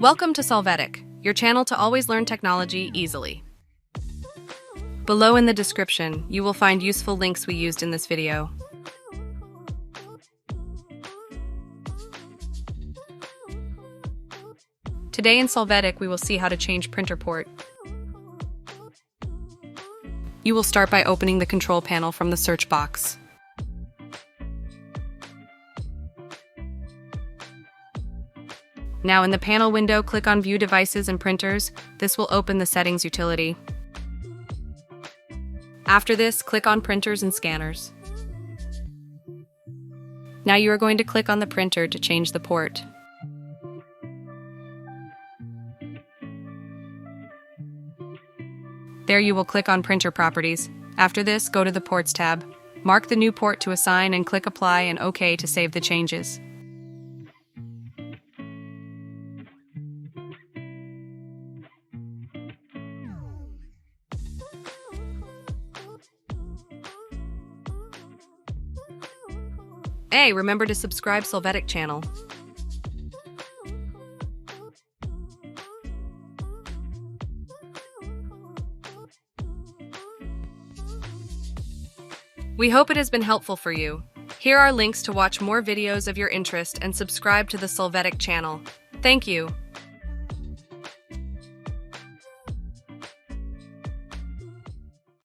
Welcome to Solvetic, your channel to always learn technology easily. Below in the description, you will find useful links we used in this video. Today in Solvetic, we will see how to change printer port. You will start by opening the control panel from the search box. Now in the panel window, click on View Devices and Printers. This will open the Settings utility. After this, click on Printers and Scanners. Now you are going to click on the printer to change the port. There you will click on Printer Properties. After this, go to the Ports tab. Mark the new port to assign and click Apply and OK to save the changes. Hey, remember to subscribe Solvetic channel. We hope it has been helpful for you. Here are links to watch more videos of your interest and subscribe to the Solvetic channel. Thank you.